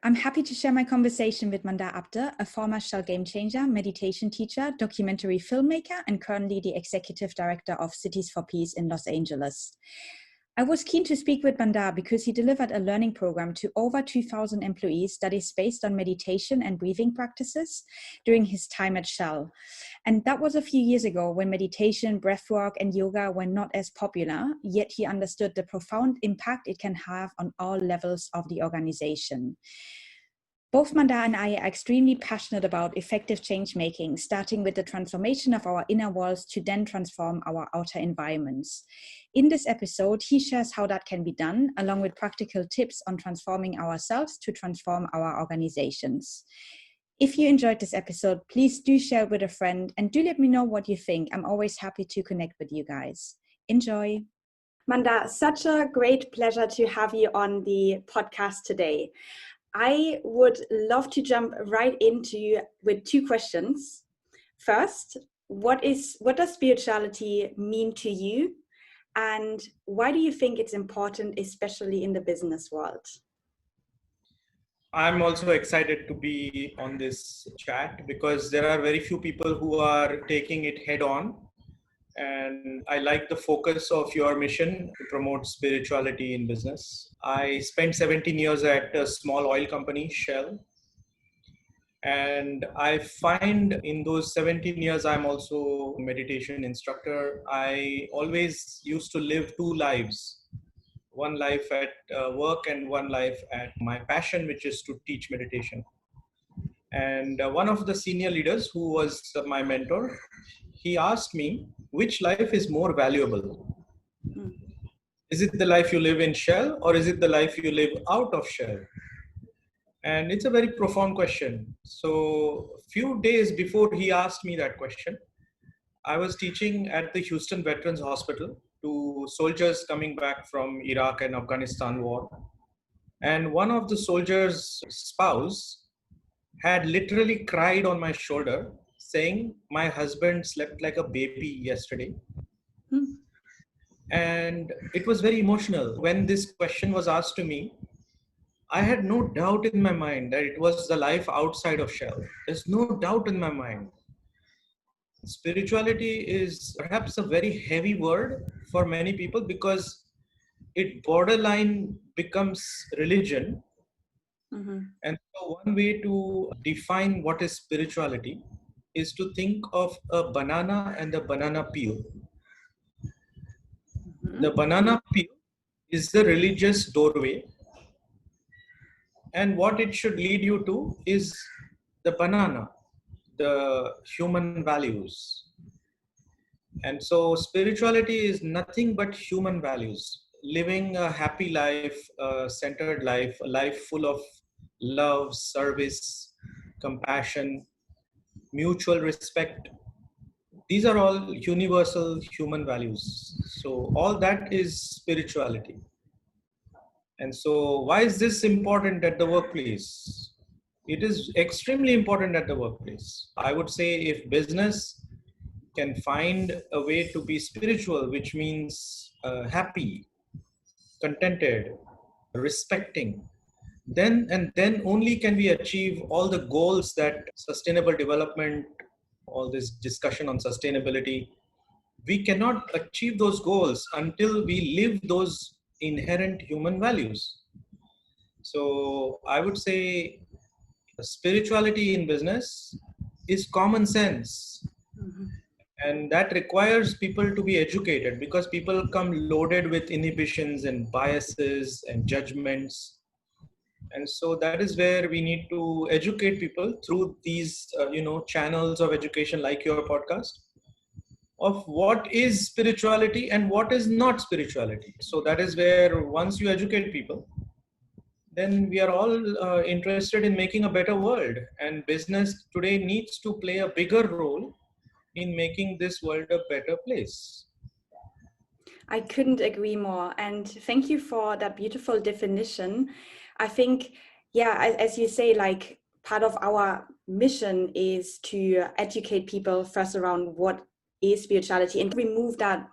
I'm happy to share my conversation with Mandar Apte, a former Shell Gamechanger, meditation teacher, documentary filmmaker, and currently the Executive Director of Cities4Peace in Los Angeles. I was keen to speak with Mandar because he delivered a learning program to over 2,000 employees that is based on meditation and breathing practices during his time at Shell. And that was a few years ago when meditation, breathwork, and yoga were not as popular, yet he understood the profound impact it can have on all levels of the organization. Both Mandar and I are extremely passionate about effective change making, starting with the transformation of our inner worlds to then transform our outer environments. In this episode, he shares how that can be done, along with practical tips on transforming ourselves to transform our organizations. If you enjoyed this episode, please do share it with a friend and do let me know what you think. I'm always happy to connect with you guys. Enjoy. Mandar, such a great pleasure to have you on the podcast today. I would love to jump right into with two questions. First, what does spirituality mean to you? And why do you think it's important, especially in the business world? I'm also excited to be on this chat because there are very few people who are taking it head on. And I like the focus of your mission to promote spirituality in business. I spent 17 years at a small oil company, Shell. And I find in those 17 years, I'm also a meditation instructor. I always used to live two lives, one life at work and one life at my passion, which is to teach meditation. And one of the senior leaders who was my mentor, he asked me, which life is more valuable? Is it the life you live in Shell or is it the life you live out of Shell? And it's a very profound question. So a few days before he asked me that question, I was teaching at the Houston Veterans Hospital to soldiers coming back from Iraq and Afghanistan war. And one of the soldiers' spouse had literally cried on my shoulder saying, my husband slept like a baby yesterday. And it was very emotional. When this question was asked to me, I had no doubt in my mind that it was the life outside of Shell. There's no doubt in my mind. Spirituality is perhaps a very heavy word for many people because it borderline becomes religion. And so one way to define what is spirituality is to think of a banana and the banana peel. The banana peel is the religious doorway. And what it should lead you to is the banana, the human values. And so spirituality is nothing but human values. Living a happy life, a centered life, a life full of love, service, compassion, mutual respect. These are all universal human values. So all that is spirituality. And so why is this important at the workplace? It is extremely important at the workplace. I would say if business can find a way to be spiritual, which means happy, contented, respecting, then only can we achieve all the goals that sustainable development, all this discussion on sustainability. We cannot achieve those goals until we live those inherent human values. So I would say spirituality in business is common sense. And that requires people to be educated because people come loaded with inhibitions and biases and judgments. And so that is where we need to educate people through these, channels of education like your podcast, of what is spirituality and what is not spirituality. So that is where once you educate people, then we are all interested in making a better world. And business today needs to play a bigger role in making this world a better place. I couldn't agree more. And thank you for that beautiful definition. I think, as you say, like part of our mission is to educate people first around what is spirituality and remove that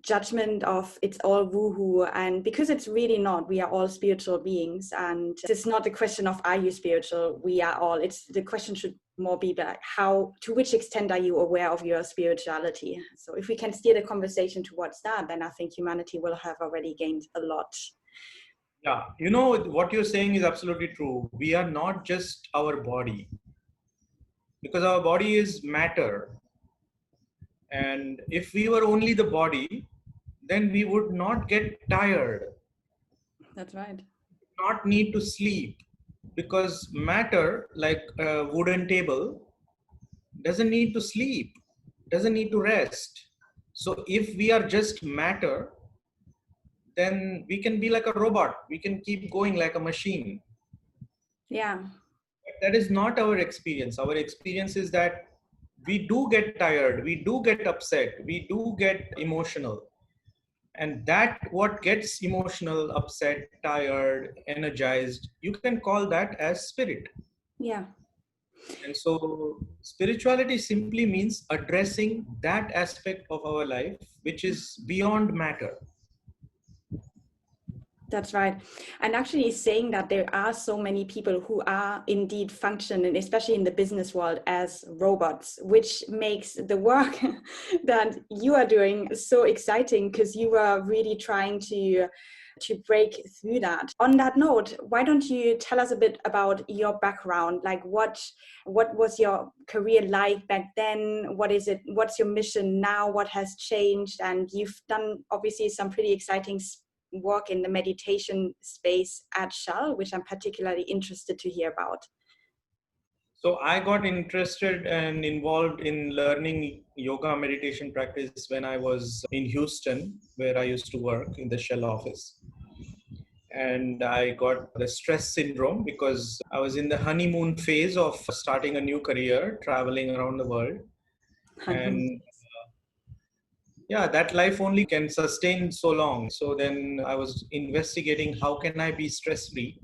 judgment of it's all woohoo, and because it's really not. We are all spiritual beings, and it's not the question of are you spiritual, we are all. It's the question should more be like how, to which extent are you aware of your spirituality? So if we can steer the conversation towards that, then I think humanity will have already gained a lot. Yeah, you know, what you're saying is absolutely true. We are not just our body, because our body is matter. And if we were only the body, then we would not get tired, That's right. not need to sleep, because matter, like a wooden table, doesn't need to sleep, doesn't need to rest. So if we are just matter, then we can be like a robot. We can keep going like a machine. Yeah. But that is not our experience. Our experience is that we do get tired, we do get upset, we do get emotional. And that what gets emotional, upset, tired, energized, you can call that as spirit. Yeah. And so spirituality simply means addressing that aspect of our life which is beyond matter. That's right. And actually saying that there are so many people who are indeed functioning, especially in the business world, as robots, which makes the work that you are doing so exciting, because you are really trying to break through that. On that note, why don't you tell us a bit about your background? Like what was your career like back then? What is it? What's your mission now? What has changed? And you've done obviously some pretty exciting work in the meditation space at Shell, which I'm particularly interested to hear about. So I got interested and involved in learning yoga meditation practice when I was in Houston, where I used to work in the Shell office. And I got the stress syndrome because I was in the honeymoon phase of starting a new career, traveling around the world. And yeah, that life only can sustain so long. So then I was investigating how can I be stress free.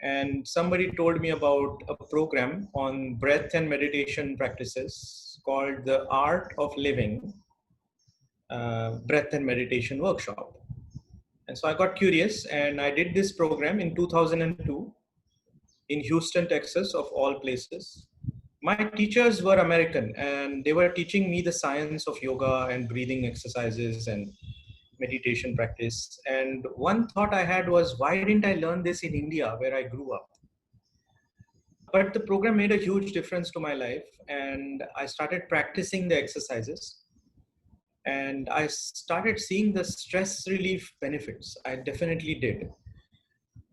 And somebody told me about a program on breath and meditation practices called the Art of Living Breath and Meditation Workshop. And so I got curious and I did this program in 2002 in Houston, Texas, of all places. My teachers were American and they were teaching me the science of yoga and breathing exercises and meditation practice. And one thought I had was, why didn't I learn this in India where I grew up? But the program made a huge difference to my life and I started practicing the exercises and I started seeing the stress relief benefits. I definitely did.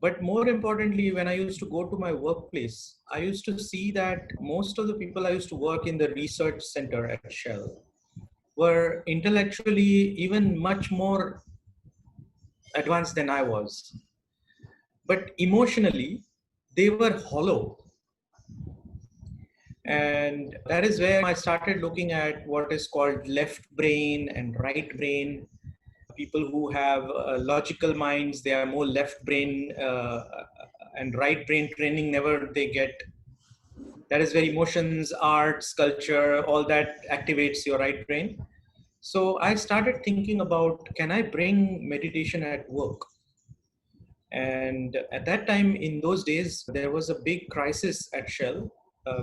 But more importantly, when I used to go to my workplace, I used to see that most of the people I used to work in the research center at Shell were intellectually even much more advanced than I was. But emotionally, they were hollow. And that is where I started looking at what is called left brain and right brain. People who have logical minds, they are more left brain and right brain training never they get. That is where emotions, arts, culture, all that activates your right brain. So I started thinking about, can I bring meditation at work? And at that time, in those days, there was a big crisis at Shell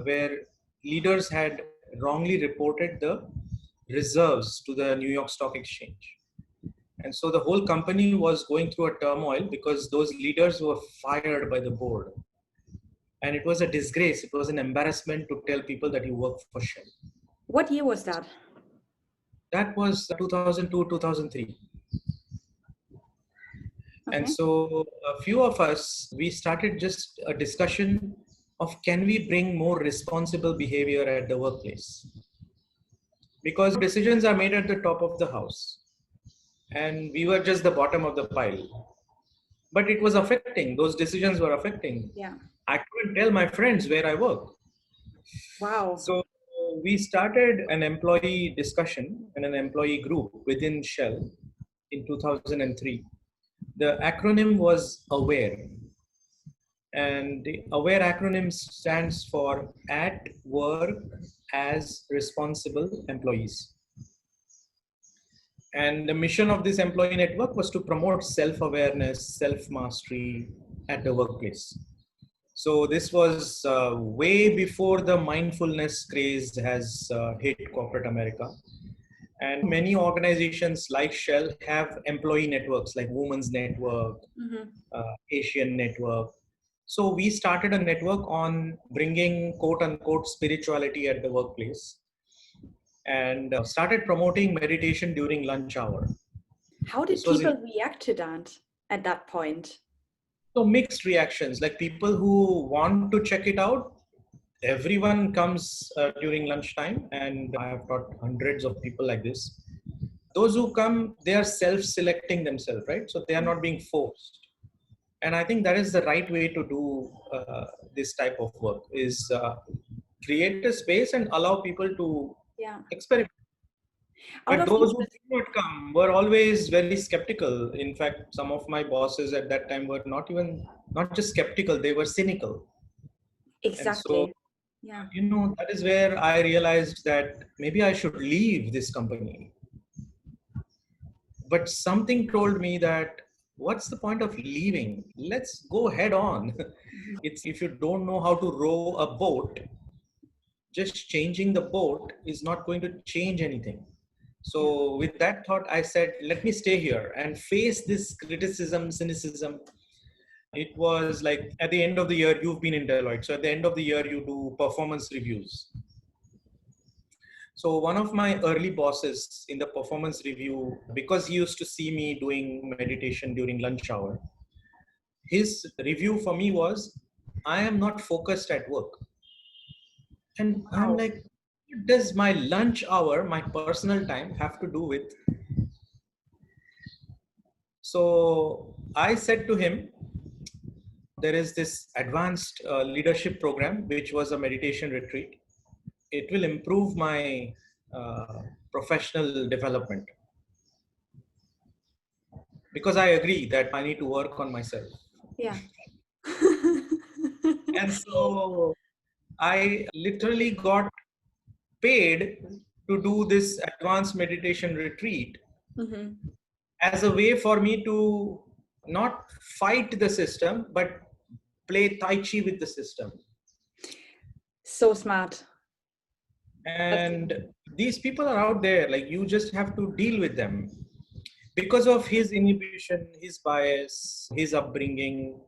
where leaders had wrongly reported the reserves to the New York Stock Exchange. And so the whole company was going through a turmoil because those leaders were fired by the board. And it was a disgrace. It was an embarrassment to tell people that you work for Shell. What year was that? That was 2002, 2003. Okay. And so a few of us, we started just a discussion of can we bring more responsible behavior at the workplace? Because decisions are made at the top of the house. And we were just the bottom of the pile. But it was affecting, those decisions were affecting. Yeah. I couldn't tell my friends where I work. Wow. So we started an employee discussion and an employee group within Shell in 2003. The acronym was AWARE. And the AWARE acronym stands for At Work as Responsible Employees. And the mission of this employee network was to promote self-awareness, self-mastery at the workplace. So this was way before the mindfulness craze has hit corporate America. And many organizations like Shell have employee networks like Women's Network, Asian Network. So we started a network on bringing quote unquote spirituality at the workplace, and started promoting meditation during lunch hour. How did people react to that at that point? So mixed reactions, like people who want to check it out. Everyone comes during lunchtime, and I have taught hundreds of people like this. Those who come, they are self-selecting themselves, right? So they are not being forced. And I think that is the right way to do this type of work, is create a space and allow people to experiment. But those who did not come were always very skeptical. In fact, some of my bosses at that time were not just skeptical, they were cynical. Exactly. And so, that is where I realized that maybe I should leave this company. But something told me that, what's the point of leaving? Let's go head on. It's, if you don't know how to row a boat, just changing the boat is not going to change anything. So with that thought, I said, let me stay here and face this criticism, cynicism. It was like at the end of the year, you've been in Deloitte. So at the end of the year, you do performance reviews. So one of my early bosses in the performance review, because he used to see me doing meditation during lunch hour, his review for me was, I am not focused at work. And I'm like, what does my lunch hour, my personal time have to do with? So I said to him, there is this advanced leadership program, which was a meditation retreat. It will improve my professional development. Because I agree that I need to work on myself. Yeah. And so I literally got paid to do this advanced meditation retreat as a way for me to not fight the system, but play Tai Chi with the system. So smart. And these people are out there, like, you just have to deal with them. Because of his inhibition, his bias, his upbringing,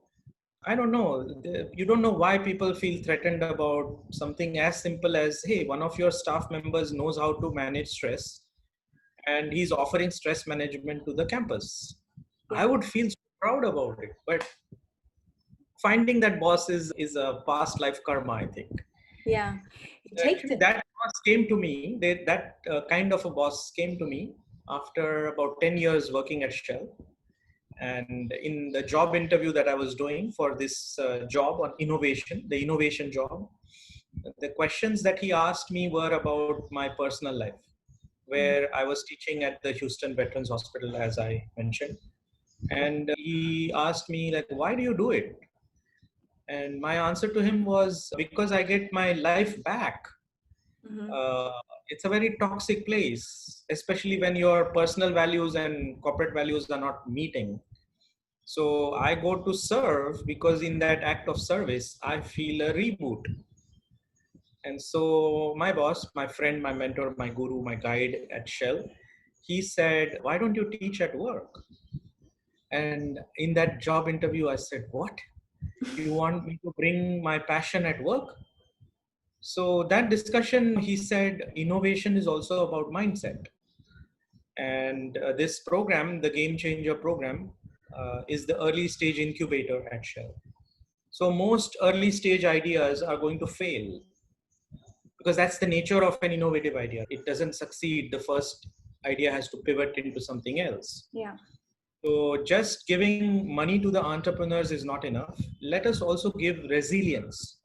I don't know. You don't know why people feel threatened about something as simple as, hey, one of your staff members knows how to manage stress and he's offering stress management to the campus. I would feel so proud about it. But finding that boss is a past life karma, I think. Yeah. Actually, that boss came to me, that kind of a boss came to me after about 10 years working at Shell. And in the job interview that I was doing for this job on innovation, the innovation job, the questions that he asked me were about my personal life, where I was teaching at the Houston Veterans Hospital, as I mentioned. And he asked me, like, why do you do it? And my answer to him was, because I get my life back. It's a very toxic place, especially when your personal values and corporate values are not meeting. So I go to serve because in that act of service, I feel a reboot. And so my boss, my friend, my mentor, my guru, my guide at Shell, he said, why don't you teach at work? And in that job interview, I said, what? You want me to bring my passion at work? So that discussion, he said, innovation is also about mindset. And this program, the Gamechanger program, is the early stage incubator at Shell. So most early stage ideas are going to fail because that's the nature of an innovative idea. It doesn't succeed. The first idea has to pivot into something else. Yeah. So just giving money to the entrepreneurs is not enough. Let us also give resilience.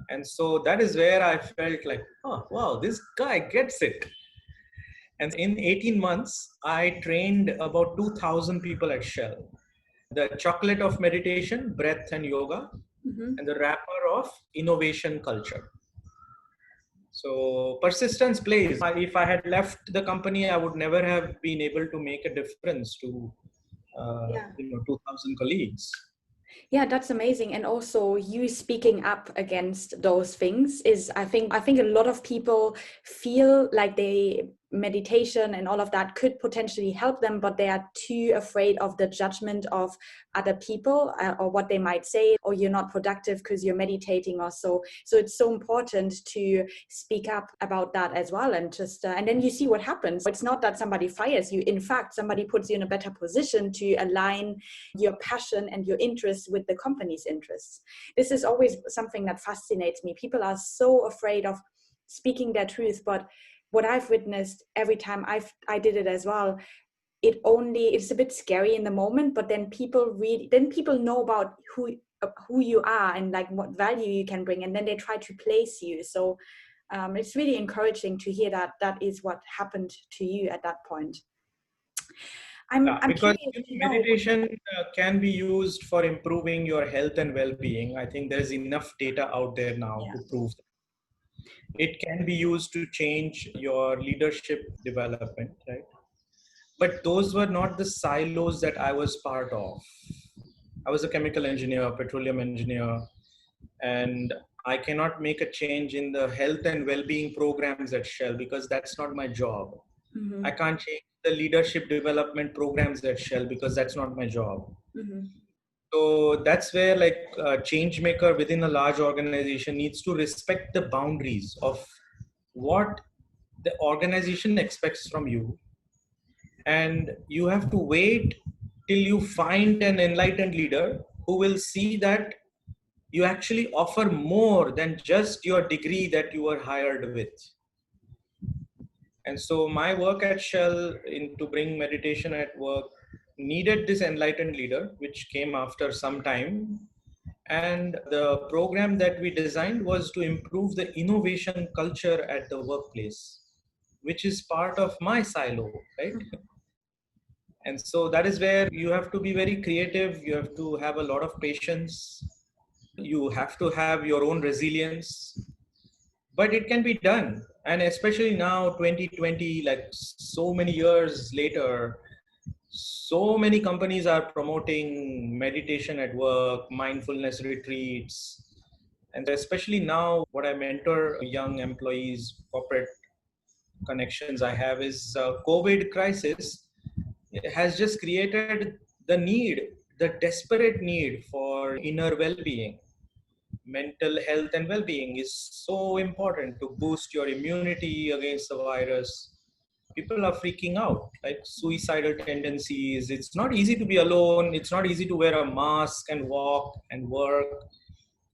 And so that is where I felt like, oh, wow, this guy gets it. And in 18 months, I trained about 2,000 people at Shell. The chocolate of meditation, breath and yoga, and the wrapper of innovation culture. So persistence plays. If I had left the company, I would never have been able to make a difference to Yeah. 2,000 colleagues. Yeah, that's amazing. And also you speaking up against those things is, I think a lot of people feel like meditation and all of that could potentially help them, but they are too afraid of the judgment of other people, or what they might say, or you're not productive because you're meditating or so. So it's so important to speak up about that as well, and just and then you see what happens. It's not that somebody fires you. In fact, somebody puts you in a better position to align your passion and your interests with the company's interests. This is always something that fascinates me. People are so afraid of speaking their truth, but what I've witnessed every time I did it as well, it's a bit scary in the moment, but then people know about who you are and like what value you can bring, and then they try to place you. So it's really encouraging to hear that is what happened to you at that point. I'm Because curious to know. meditation can be used for improving your health and well-being. I think there's enough data out there now Yeah. to prove that. It can be used to change your leadership development, right? But those were not the silos that I was part of. I was a chemical engineer, petroleum engineer, and I cannot make a change in the health and well-being programs at Shell because that's not my job. Mm-hmm. I can't change the leadership development programs at Shell because that's not my job. Mm-hmm. So that's where like a change maker within a large organization needs to respect the boundaries of what the organization expects from you. And you have to wait till you find an enlightened leader who will see that you actually offer more than just your degree that you were hired with. And so my work at Shell to bring meditation at work needed this enlightened leader, which came after some time. And the program that we designed was to improve the innovation culture at the workplace, which is part of my silo, right? And so that is where you have to be very creative. You have to have a lot of patience. You have to have your own resilience, but it can be done. And especially now, 2020, like so many years later, so many companies are promoting meditation at work, mindfulness retreats. And especially now, what I mentor young employees, corporate connections I have is COVID crisis has just created the desperate need for inner well-being. Mental health and well-being is so important to boost your immunity against the virus. People are freaking out, like suicidal tendencies. It's not easy to be alone. It's not easy to wear a mask and walk and work.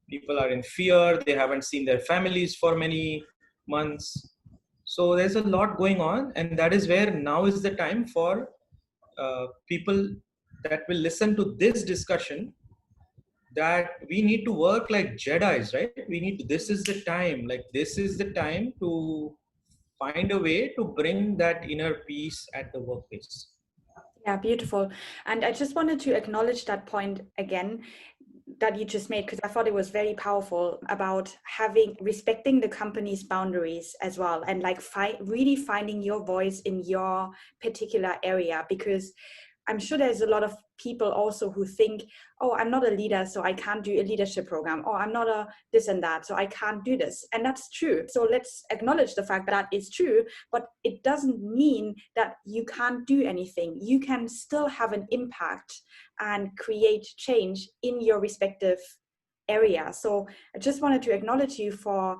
People are in fear. They haven't seen their families for many months. So there's a lot going on, and that is where now is the time for people that will listen to this discussion, that we need to work like Jedis, right? This is the time, this is the time to find a way to bring that inner peace at the workplace. Yeah, beautiful. And I just wanted to acknowledge that point again that you just made, because I thought it was very powerful about respecting the company's boundaries as well, and like really finding your voice in your particular area. Because I'm sure there's a lot of people also who think, oh, I'm not a leader, so I can't do a leadership program. Or I'm not a this and that, so I can't do this. And that's true. So let's acknowledge the fact that is true, but it doesn't mean that you can't do anything. You can still have an impact and create change in your respective area. So I just wanted to acknowledge you for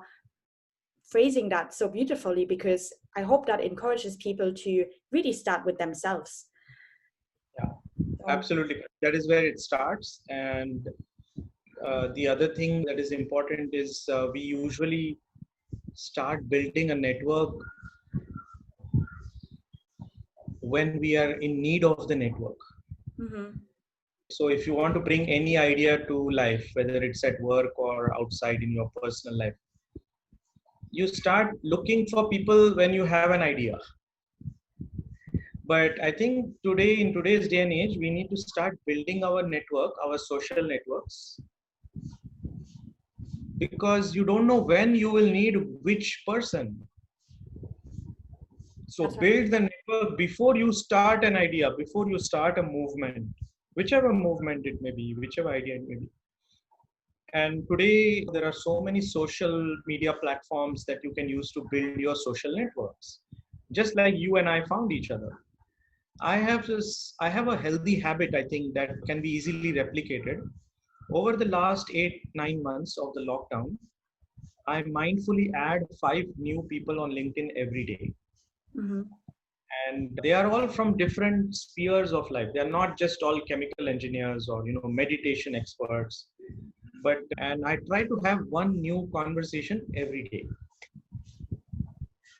phrasing that so beautifully, because I hope that encourages people to really start with themselves. Yeah, absolutely. That is where it starts. And the other thing that is important is we usually start building a network when we are in need of the network. Mm-hmm. So if you want to bring any idea to life, whether it's at work or outside in your personal life, you start looking for people when you have an idea. But I think in today's day and age, we need to start building our network, our social networks, because you don't know when you will need which person. So That's right. build the network before you start an idea, before you start a movement, whichever movement it may be, whichever idea it may be. And today there are so many social media platforms that you can use to build your social networks. Just like you and I found each other. I have a healthy habit, I think, that can be easily replicated. Over the last 8-9 months of the lockdown, I mindfully add 5 new people on LinkedIn every day. Mm-hmm. And they are all from different spheres of life. They are not just all chemical engineers or meditation experts, and I try to have one new conversation every day.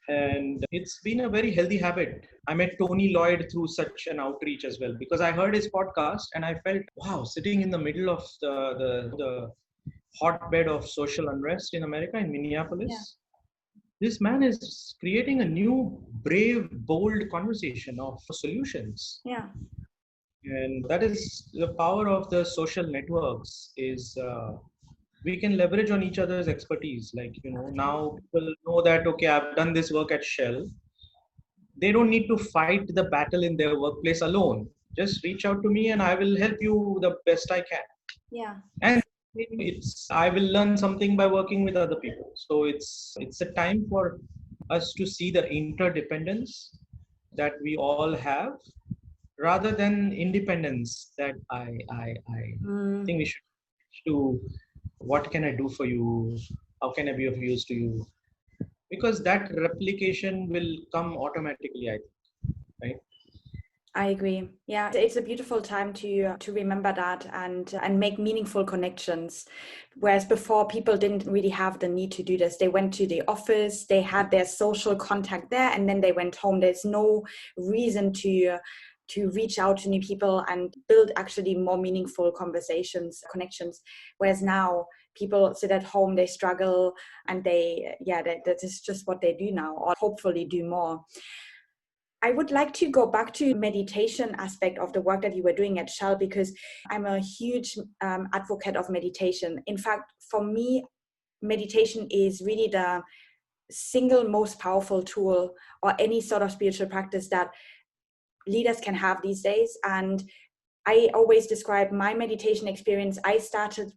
And it's been a very healthy habit. I met Tony Lloyd through such an outreach as well, because I heard his podcast and I felt, wow, sitting in the middle of the hotbed of social unrest in America, in Minneapolis, this man is creating a new, brave, bold conversation of solutions. Yeah. And that is the power of the social networks, is we can leverage on each other's expertise. Like, now people know that, okay, I've done this work at Shell. They don't need to fight the battle in their workplace alone. Just reach out to me and I will help you the best I can. Yeah. And I will learn something by working with other people. So it's a time for us to see the interdependence that we all have, rather than independence that I think we should do. What can I do for you? How can I be of use to you? Because that replication will come automatically, I think, right? I agree. Yeah, it's a beautiful time to remember that and make meaningful connections. Whereas before, people didn't really have the need to do this. They went to the office, they had their social contact there, and then they went home. There's no reason to reach out to new people and build actually more meaningful conversations, connections. Whereas now, people sit at home, they struggle, and that is just what they do now, or hopefully do more. I would like to go back to meditation aspect of the work that you were doing at Shell, because I'm a huge advocate of meditation. In fact, for me, meditation is really the single most powerful tool, or any sort of spiritual practice that leaders can have these days. And I always describe my meditation experience. I started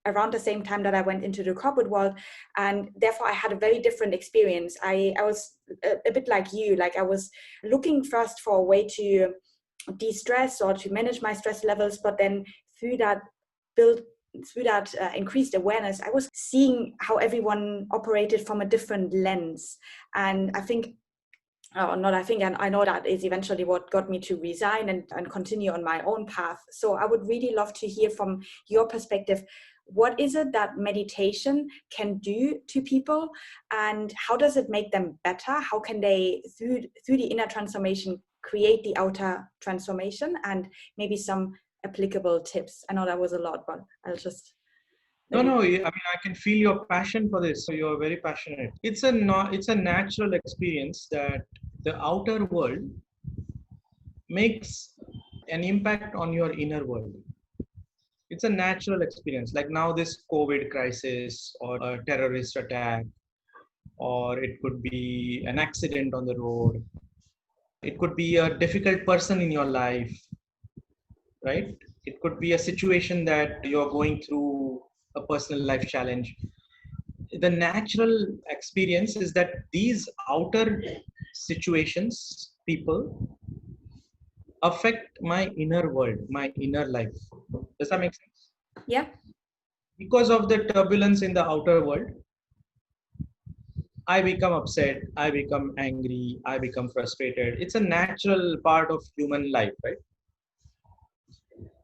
around the same time that I went into the corporate world, and therefore I had a very different experience. I was a bit like you, like I was looking first for a way to de-stress or to manage my stress levels, but then through that increased awareness, I was seeing how everyone operated from a different lens. And I think and I know that is eventually what got me to resign and continue on my own path. So I would really love to hear from your perspective, what is it that meditation can do to people, and how does it make them better? How can they, through the inner transformation, create the outer transformation? And maybe some applicable tips. I know that was a lot, but I'll just... No, I mean, I can feel your passion for this. So you're very passionate. It's a natural experience that the outer world makes an impact on your inner world. It's a natural experience. Like now, this COVID crisis, or a terrorist attack, or it could be an accident on the road. It could be a difficult person in your life, right? It could be a situation that you're going through, a personal life challenge. The natural experience is that these outer situations, people, affect my inner world, my inner life. Does that make sense? Yeah. Because of the turbulence in the outer world, I become upset, I become angry, I become frustrated. It's a natural part of human life, right?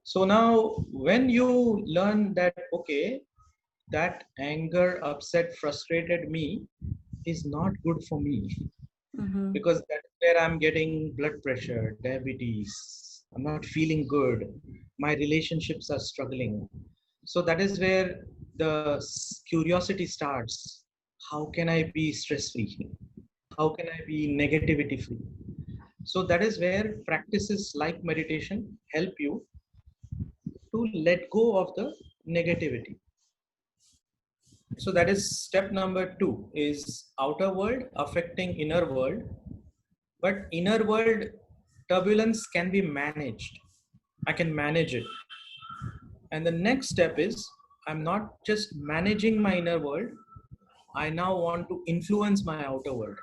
So now, when you learn that, okay, that anger, upset, frustrated me is not good for me, because that's where I'm getting blood pressure, diabetes, I'm not feeling good, my relationships are struggling. So that is where the curiosity starts. How can I be stress free? How can I be negativity free? So that is where practices like meditation help you to let go of the negativity. So that is step number 2, is outer world affecting inner world. But inner world turbulence can be managed. I can manage it. And the next step is, I'm not just managing my inner world, I now want to influence my outer world.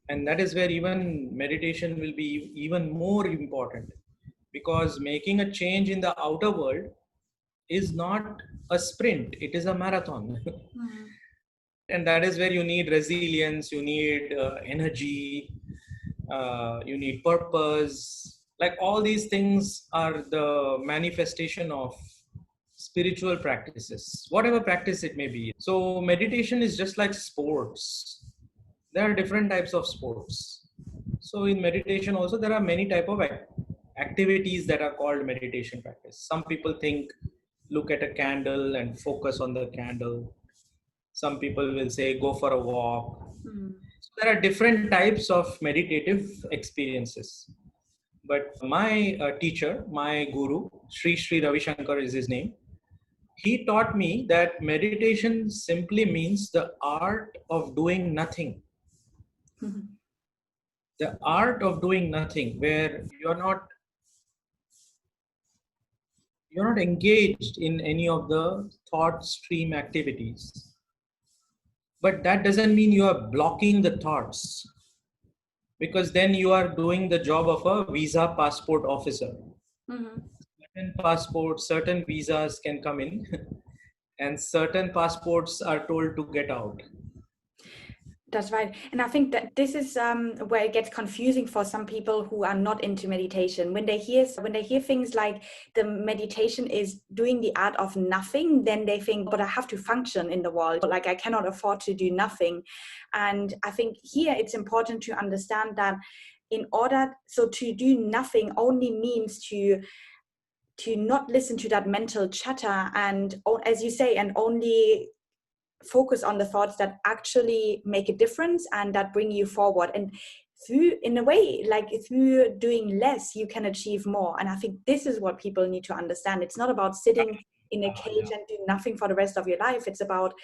And that is where even meditation will be even more important, because making a change in the outer world is not a sprint, it is a marathon. Mm. And that is where you need resilience, you need energy, you need purpose. Like all these things are the manifestation of spiritual practices, whatever practice it may be. So meditation is just like sports. There are different types of sports. So in meditation also there are many type of activities that are called meditation practice. Some people think, look at a candle and focus on the candle. Some people will say, go for a walk. Mm. So there are different types of meditative experiences. But my teacher, my guru, SriSriRaviShankar is his name. He taught me that meditation simply means the art of doing nothing. Mm-hmm. The art of doing nothing, where you're not engaged in any of the thought stream activities. But that doesn't mean you are blocking the thoughts, because then you are doing the job of a visa passport officer. Mm-hmm. Certain passports, certain visas can come in and certain passports are told to get out. That's right. And I think that this is where it gets confusing for some people who are not into meditation. When they hear things like the meditation is doing the art of nothing, then they think, but I have to function in the world. Like I cannot afford to do nothing. And I think here it's important to understand that to do nothing only means to not listen to that mental chatter and, as you say, and only focus on the thoughts that actually make a difference and that bring you forward. And through doing less, you can achieve more. And I think this is what people need to understand. It's not about sitting in a cage and do nothing for the rest of your life. It's about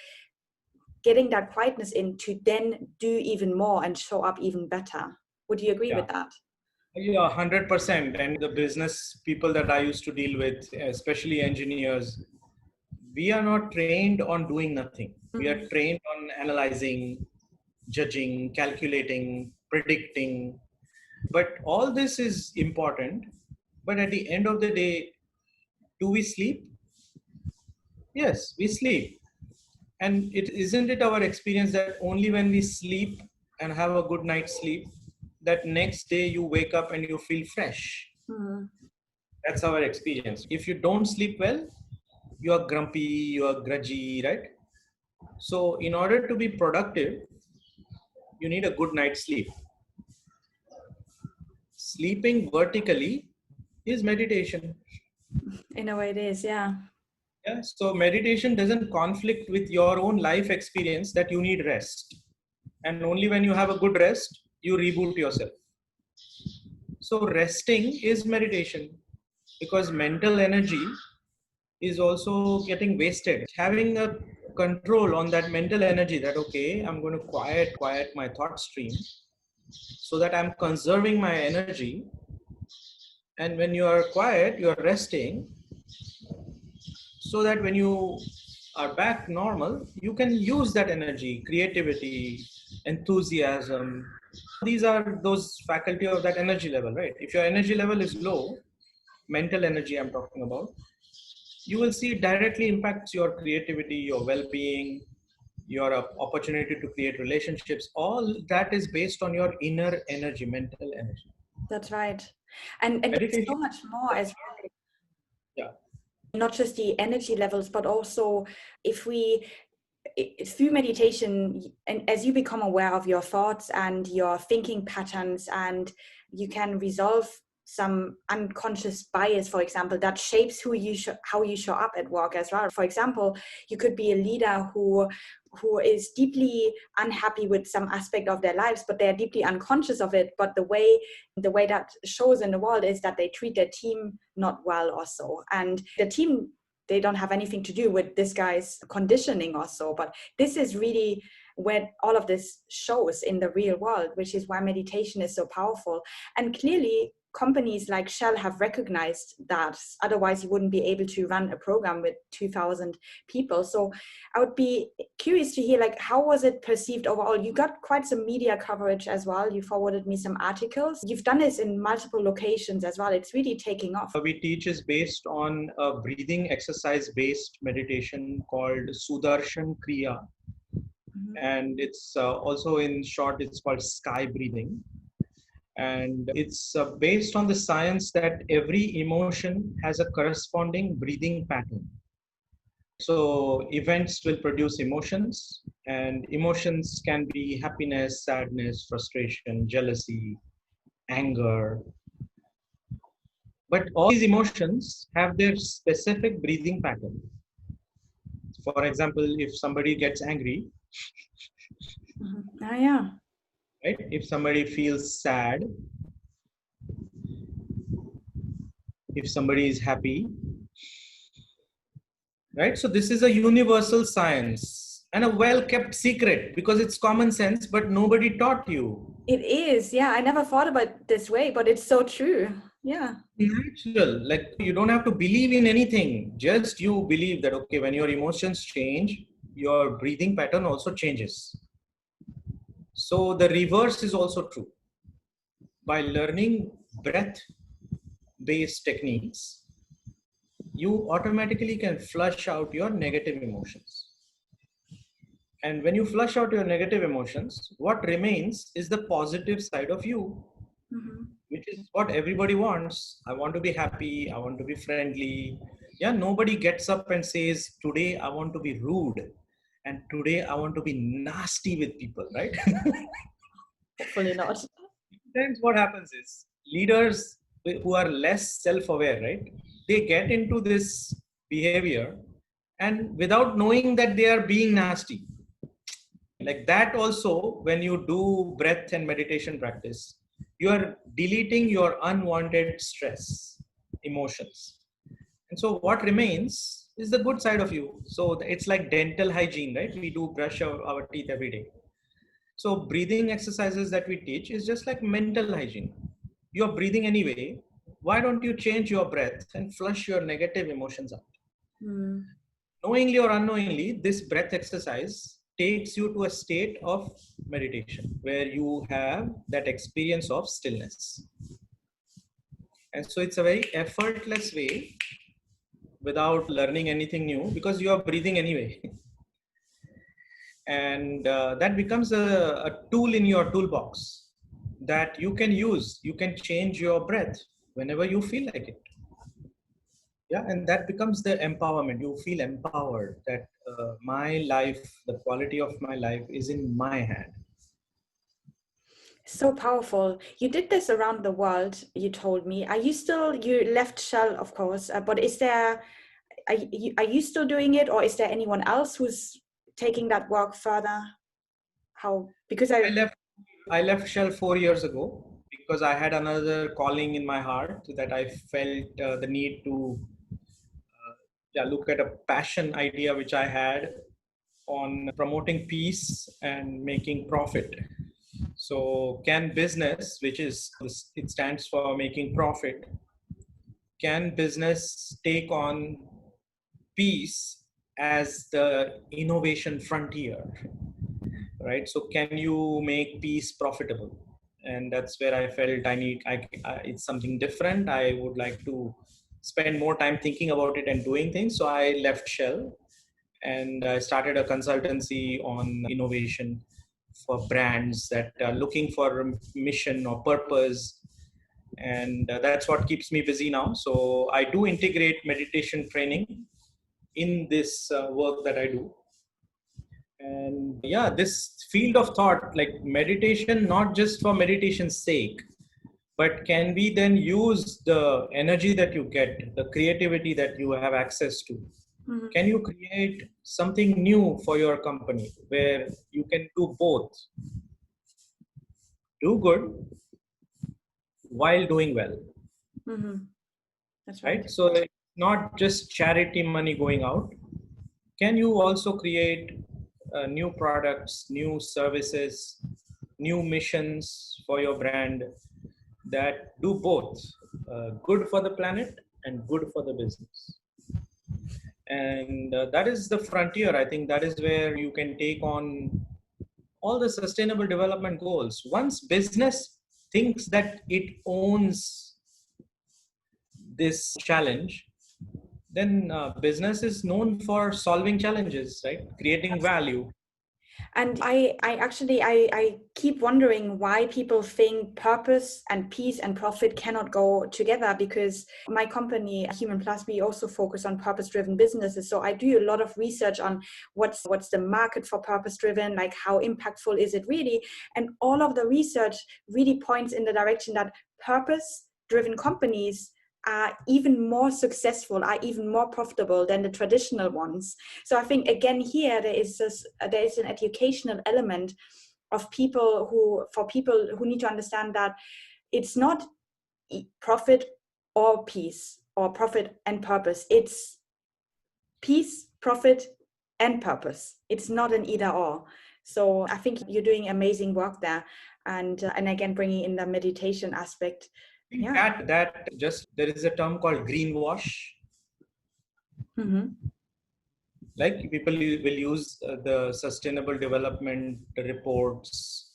getting that quietness in to then do even more and show up even better. Would you agree with that? Yeah, 100%. And the business people that I used to deal with, especially engineers, we are not trained on doing nothing. We are trained on analyzing, judging, calculating, predicting. But all this is important. But at the end of the day, do we sleep? Yes, we sleep. And isn't it our experience that only when we sleep and have a good night's sleep, that next day you wake up and you feel fresh? Mm-hmm. That's our experience. If you don't sleep well, you are grumpy, you are grudgy, right? So in order to be productive, you need a good night's sleep. Sleeping vertically is meditation. In a way it is, yeah. Yeah. So meditation doesn't conflict with your own life experience that you need rest. And only when you have a good rest, you reboot yourself. So resting is meditation, because mental energy is also getting wasted. Having a control on that mental energy, that okay, I'm going to quiet my thought stream so that I'm conserving my energy. And when you are quiet, you are resting, so that when you are back normal, you can use that energy, creativity, enthusiasm. These are those faculty of that energy level, right? If your energy level is low, mental energy I'm talking about, you will see it directly impacts your creativity, your well-being, your opportunity to create relationships. All that is based on your inner energy, mental energy. That's right. And there's so Meditation. much more as well. Yeah. Not just the energy levels, but also through meditation, and as you become aware of your thoughts and your thinking patterns, and you can resolve some unconscious bias, for example, that shapes how you show up at work as well. For example, you could be a leader who is deeply unhappy with some aspect of their lives, but they're deeply unconscious of it. But the way that shows in the world is that they treat their team not well or so. And the team they don't have anything to do with this guy's conditioning or so. But this is really where all of this shows in the real world, which is why meditation is so powerful. And clearly, companies like Shell have recognized that. Otherwise, you wouldn't be able to run a program with 2,000 people. So I would be curious to hear, like, how was it perceived overall? You got quite some media coverage as well. You forwarded me some articles. You've done this in multiple locations as well. It's really taking off. What we teach is based on a breathing exercise-based meditation called Sudarshan Kriya. And it's also, in short, it's called sky breathing. And it's based on the science that every emotion has a corresponding breathing pattern. So events will produce emotions, and emotions can be happiness, sadness, frustration, jealousy, anger. But all these emotions have their specific breathing pattern. For example, if somebody gets angry, Yeah. right? If somebody feels sad, if somebody is happy, right? So this is a universal science and a well-kept secret because it's common sense, but nobody taught you. It is. Yeah. I never thought about it this way, but it's so true. Yeah. Natural. Like, you don't have to believe in anything. Just you believe that, okay, when your emotions change, your breathing pattern also changes. So the reverse is also true. By learning breath-based techniques, you automatically can flush out your negative emotions. And when you flush out your negative emotions, what remains is the positive side of you, which is what everybody wants. I want to be happy. I want to be friendly. Yeah, nobody gets up and says, today I want to be rude. And today I want to be nasty with people, right? Hopefully not. Sometimes what happens is leaders who are less self-aware, right? They get into this behavior and without knowing that they are being nasty. Like that also, when you do breath and meditation practice, you are deleting your unwanted stress, emotions. And so what remains is the good side of you. So it's like dental hygiene, right? We do brush our teeth every day. So breathing exercises that we teach is just like mental hygiene. You're breathing anyway. Why don't you change your breath and flush your negative emotions out? Knowingly or unknowingly, this breath exercise takes you to a state of meditation where you have that experience of stillness. And so it's a very effortless way without learning anything new because you are breathing anyway. And that becomes a tool in your toolbox that you can use. You can change your breath whenever you feel like it. Yeah, and that becomes the empowerment. You feel empowered that my life, the quality of my life is in my hand. So powerful. You did this around the world, you told me. You left Shell, of course, but are you still doing it, or is there anyone else who's taking that work further? Because I left Shell 4 years ago because I had another calling in my heart that I felt the need to look at a passion idea which I had on promoting peace and making profit. So can business, it stands for making profit, can business take on peace as the innovation frontier, right? So can you make peace profitable? And that's where I felt it's something different. I would like to spend more time thinking about it and doing things. So I left Shell and I started a consultancy on innovation for brands that are looking for a mission or purpose. And that's what keeps me busy now. So I do integrate meditation training in this work that I do. And yeah, this field of thought, like meditation, not just for meditation's sake, but can we then use the energy that you get, the creativity that you have access to? Can you create something new for your company where you can do both? Do good while doing well. That's right. So not just charity money going out. Can you also create new products, new services, new missions for your brand that do both good for the planet and good for the business? And that is the frontier. I think that is where you can take on all the sustainable development goals. Once business thinks that it owns this challenge, then business is known for solving challenges, right? Creating value. And I keep wondering why people think purpose and peace and profit cannot go together, because my company, humanplus, we also focus on purpose-driven businesses. So I do a lot of research on what's the market for purpose-driven, like how impactful is it really? And all of the research really points in the direction that purpose-driven companies are even more successful, are even more profitable than the traditional ones. So I think again here there is an educational element of people who need to understand that it's not profit or peace or profit and purpose. It's peace, profit, and purpose. It's not an either or. So I think you're doing amazing work there, and again bringing in the meditation aspect. Yeah. That just, there is a term called greenwash. Mm-hmm. Like people will use the sustainable development reports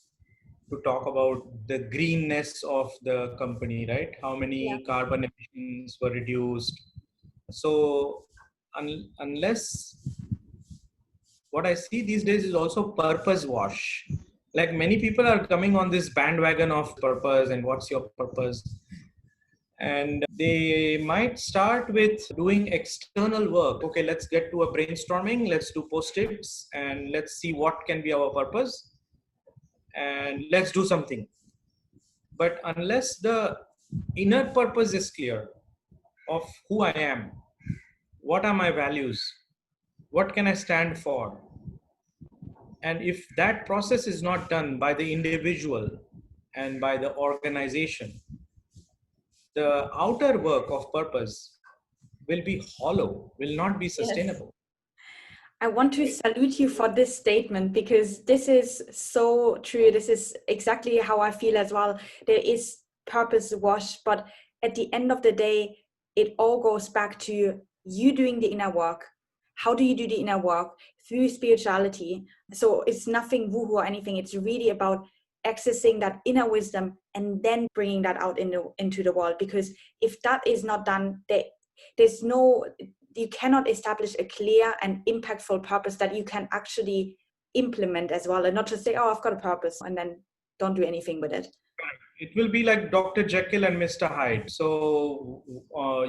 to talk about the greenness of the company, right? How many carbon emissions were reduced. So unless, what I see these days is also purpose wash. Like many people are coming on this bandwagon of purpose and what's your purpose. And they might start with doing external work. Okay, let's get to a brainstorming, let's do post-its, and let's see what can be our purpose, and let's do something. But unless the inner purpose is clear of who I am, what are my values, what can I stand for, and if that process is not done by the individual and by the organization, the outer work of purpose will be hollow, will not be sustainable. Yes. I want to salute you for this statement, because this is so true. This is exactly how I feel as well. There is purpose wash, but at the end of the day, it all goes back to you doing the inner work. How do you do the inner work? Through spirituality. So it's nothing woohoo or anything. It's really about accessing that inner wisdom and then bringing that out into the world. Because if that is not done, you cannot establish a clear and impactful purpose that you can actually implement as well, and not just say, oh, I've got a purpose, and then don't do anything with it. It will be like Dr. Jekyll and Mr. Hyde. So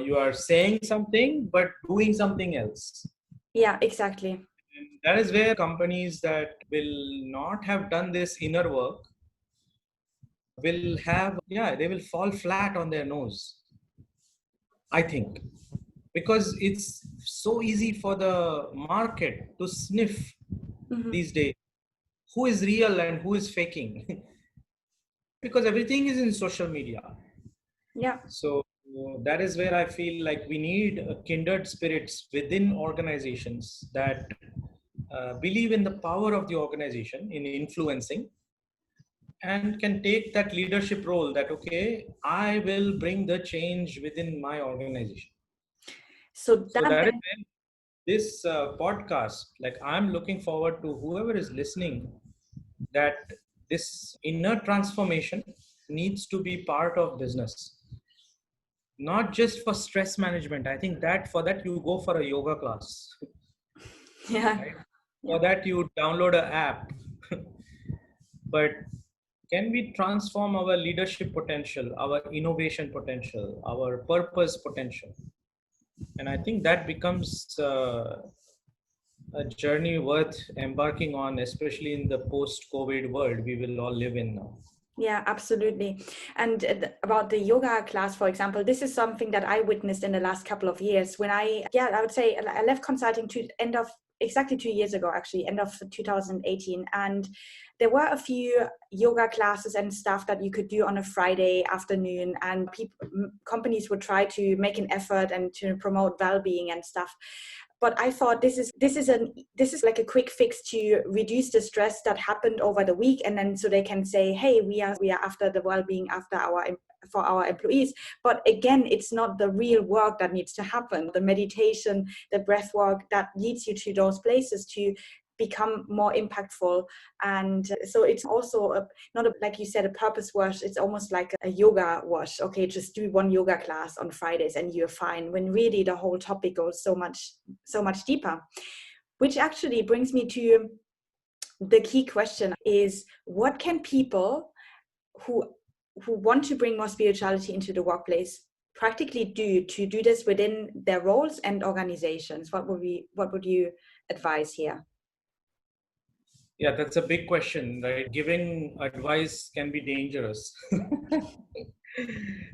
you are saying something, but doing something else. Yeah, exactly. And that is where companies that will not have done this inner work will have, they will fall flat on their nose, I think. Because it's so easy for the market to sniff these days who is real and who is faking. Because everything is in social media. Yeah. So that is where I feel like we need kindred spirits within organizations that believe in the power of the organization in influencing, and can take that leadership role that, okay, I will bring the change within my organization. So that is when this podcast, like I'm looking forward to whoever is listening, that this inner transformation needs to be part of business, not just for stress management. I think that for that you go for a yoga class. Yeah. Right? For that you download an app. But can we transform our leadership potential, our innovation potential, our purpose potential? And I think that becomes a journey worth embarking on, especially in the post-COVID world we will all live in now. Yeah, absolutely. And about the yoga class, for example, this is something that I witnessed in the last couple of years when I would say I left consulting to end of exactly 2 years ago, actually, end of 2018. And there were a few yoga classes and stuff that you could do on a Friday afternoon, and companies would try to make an effort and to promote well-being and stuff. But I thought this is like a quick fix to reduce the stress that happened over the week, and then so they can say, hey, we are after the well-being for our employees. But again, it's not the real work that needs to happen. The meditation, the breath work that leads you to those places to become more impactful. And so it's also like you said, a purpose wash. It's almost like a yoga wash. Okay, just do one yoga class on Fridays and you're fine, when really the whole topic goes so much deeper. Which actually brings me to the key question is, what can people who want to bring more spirituality into the workplace practically do to do this within their roles and organizations? What would you advise here? Yeah, that's a big question, right? Giving advice can be dangerous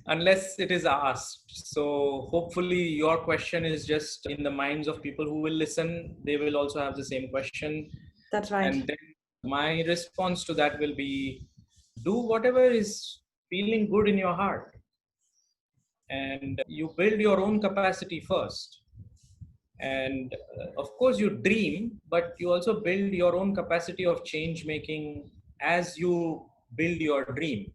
unless it is asked. So hopefully your question is just in the minds of people who will listen. They will also have the same question. That's right. And then my response to that will be, do whatever is feeling good in your heart. And you build your own capacity first. And of course you dream, but you also build your own capacity of change making as you build your dream.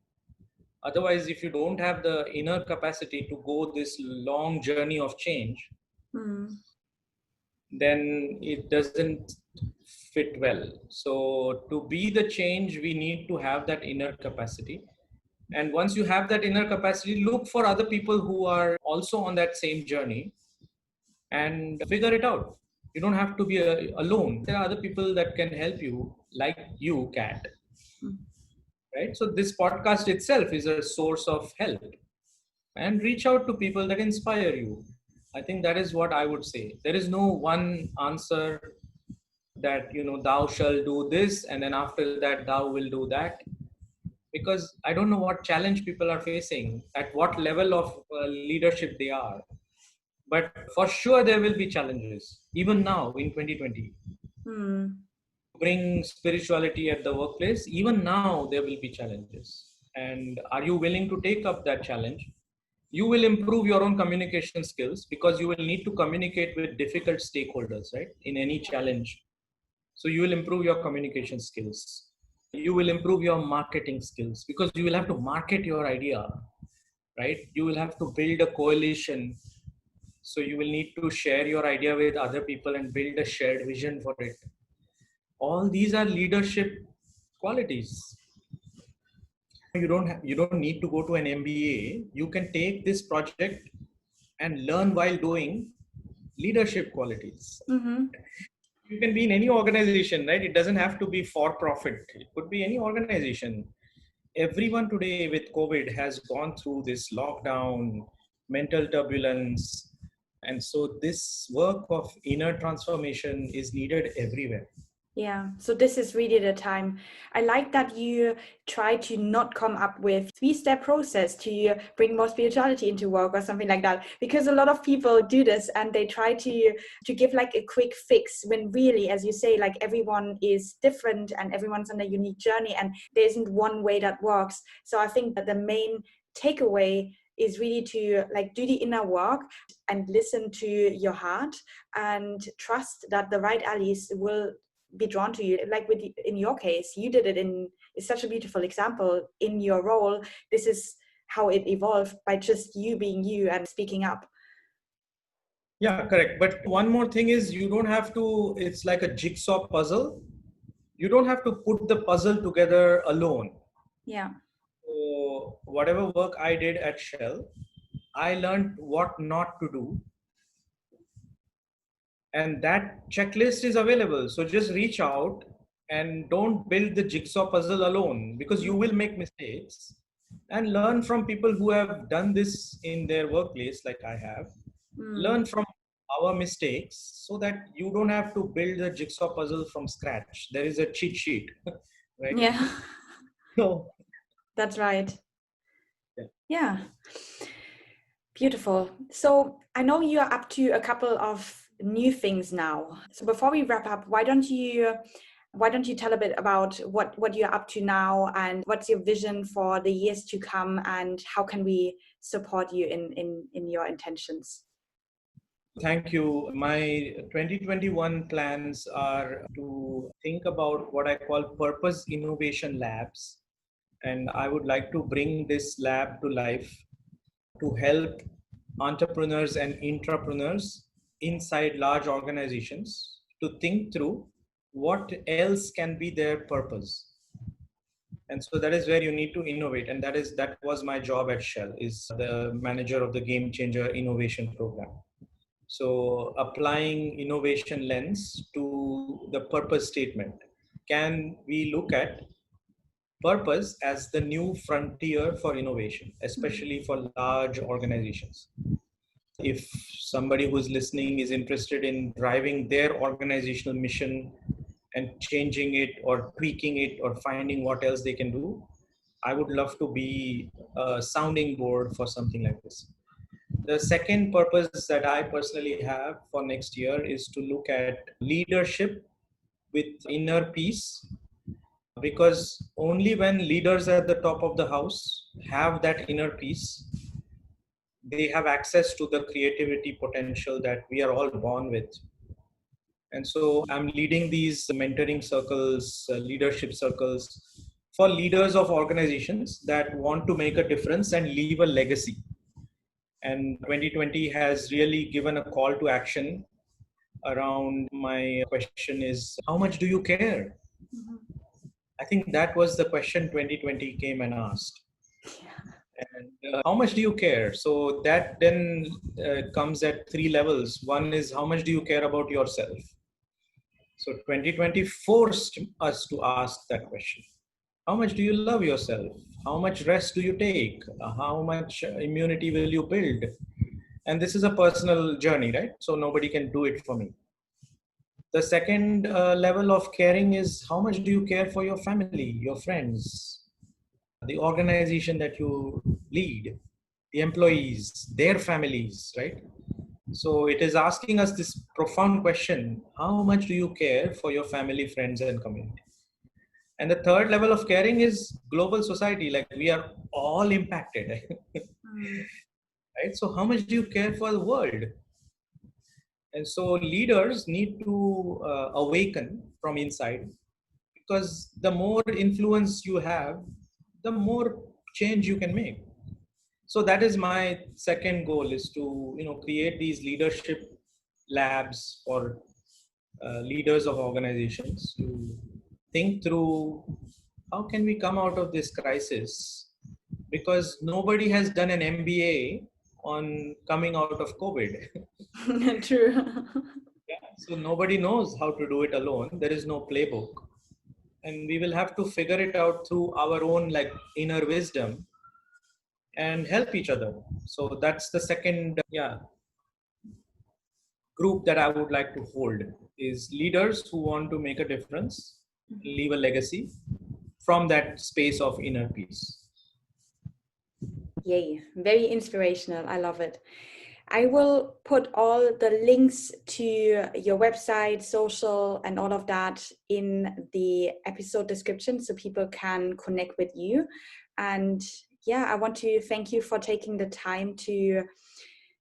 Otherwise, if you don't have the inner capacity to go this long journey of change, then it doesn't fit well. So to be the change, we need to have that inner capacity. And once you have that inner capacity, look for other people who are also on that same journey and figure it out. You don't have to be alone. There are other people that can help you, like you, Kat. Right? So this podcast itself is a source of help. And reach out to people that inspire you. I think that is what I would say. There is no one answer that, thou shall do this, and then after that, thou will do that. Because I don't know what challenge people are facing, at what level of leadership they are. But for sure, there will be challenges, even now in 2020. Bring spirituality at the workplace, even now, there will be challenges. And are you willing to take up that challenge? You will improve your own communication skills because you will need to communicate with difficult stakeholders, right? In any challenge. So you will improve your communication skills. You will improve your marketing skills because you will have to market your idea, right? You will have to build a coalition. So you will need to share your idea with other people and build a shared vision for it. All these are leadership qualities. You don't need to go to an MBA. You can take this project and learn while doing leadership qualities. You can be in any organization, right? It doesn't have to be for profit. It could be any organization. Everyone today with COVID has gone through this lockdown, mental turbulence. And so this work of inner transformation is needed everywhere. Yeah, so this is really the time. I like that you try to not come up with 3-step process to bring more spirituality into work or something like that, because a lot of people do this and they try to give like a quick fix, when really, as you say, like everyone is different and everyone's on a unique journey and there isn't one way that works. So I think that the main takeaway is really to like do the inner work and listen to your heart and trust that the right allies will be drawn to you. Like in your case, you did it it's such a beautiful example in your role. This is how it evolved, by just you being you and speaking up. Yeah, correct. But one more thing is, you don't have to, it's like a jigsaw puzzle. You don't have to put the puzzle together alone. Yeah. So whatever work I did at Shell, I learned what not to do. And that checklist is available. So just reach out and don't build the jigsaw puzzle alone, because you will make mistakes, and learn from people who have done this in their workplace, like I have. Learn from our mistakes so that you don't have to build the jigsaw puzzle from scratch. There is a cheat sheet, right? Yeah. So That's right. Yeah. Yeah. Beautiful. So I know you're up to a couple of new things now. So before we wrap up, why don't you tell a bit about what you're up to now, and what's your vision for the years to come, and how can we support you in your intentions? Thank you. My 2021 plans are to think about what I call purpose innovation labs. And I would like to bring this lab to life to help entrepreneurs and intrapreneurs inside large organizations to think through what else can be their purpose. And so that is where you need to innovate. And that was my job at Shell, is the manager of the Gamechanger innovation program. So applying innovation lens to the purpose statement. Can we look at purpose as the new frontier for innovation, especially for large organizations? If somebody who's listening is interested in driving their organizational mission and changing it or tweaking it or finding what else they can do, I would love to be a sounding board for something like this. The second purpose that I personally have for next year is to look at leadership with inner peace, because only when leaders at the top of the house have that inner peace, they have access to the creativity potential that we are all born with. And so I'm leading these mentoring circles, leadership circles for leaders of organizations that want to make a difference and leave a legacy. And 2020 has really given a call to action around my question is, how much do you care? Mm-hmm. I think that was the question 2020 came and asked. And how much do you care? So that then comes at three levels. One is, how much do you care about yourself? So 2020 forced us to ask that question. How much do you love yourself? How much rest do you take? How much immunity will you build? And this is a personal journey, right? So nobody can do it for me. The second level of caring is, how much do you care for your family, your friends, the organization that you lead, the employees, their families, right? So it is asking us this profound question: how much do you care for your family, friends, and community? And the third level of caring is global society. Like, we are all impacted, right? So how much do you care for the world? And so leaders need to awaken from inside, because the more influence you have, the more change you can make. So that is my second goal, is to create these leadership labs for leaders of organizations to think through how can we come out of this crisis, because nobody has done an MBA on coming out of COVID. True. Yeah, so nobody knows how to do it alone. There is no playbook, and we will have to figure it out through our own inner wisdom and help each other. So that's the second group that I would like to hold, is leaders who want to make a difference, leave a legacy from that space of inner peace. Yay, very inspirational. I love it. I will put all the links to your website, social, and all of that in the episode description so people can connect with you. And yeah, I want to thank you for taking the time to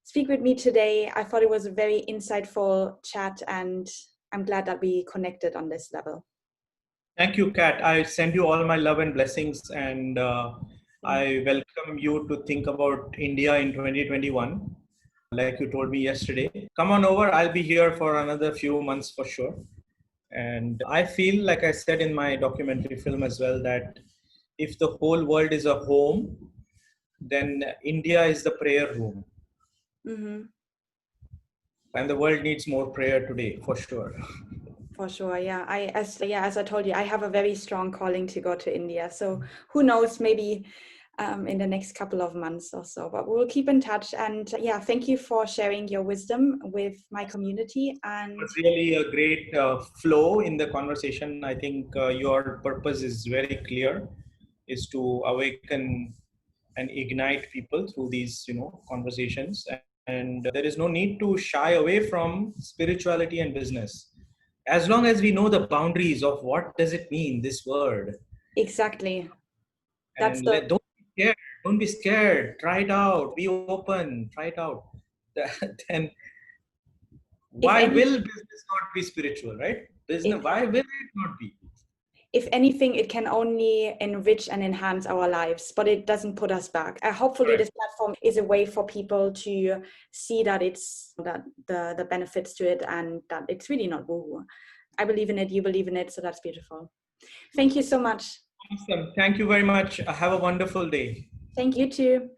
speak with me today. I thought it was a very insightful chat, and I'm glad that we connected on this level. Thank you, Kat. I send you all my love and blessings, and I welcome you to think about India in 2021. Like you told me yesterday, come on over. I'll be here for another few months for sure. And I feel, like I said in my documentary film as well, that if the whole world is a home, then India is the prayer room. Mm-hmm. And the world needs more prayer today, for sure. For sure, yeah. As I told you, I have a very strong calling to go to India. So who knows, maybe in the next couple of months or so. But we'll keep in touch. And yeah, thank you for sharing your wisdom with my community. And it's really a great flow in the conversation. I think your purpose is very clear. is to awaken and ignite people through these, conversations. And there is no need to shy away from spirituality and business, as long as we know the boundaries of what does it mean, this word. Exactly. And don't be scared. Don't be scared. Try it out. Be open. Try it out. Then why will business not be spiritual, right? Business. Why will it not be? If anything, it can only enrich and enhance our lives, but it doesn't put us back. Hopefully, this platform is a way for people to see that the benefits to it, and that it's really not woo-woo. I believe in it. You believe in it. So that's beautiful. Thank you so much. Awesome. Thank you very much. Have a wonderful day. Thank you too.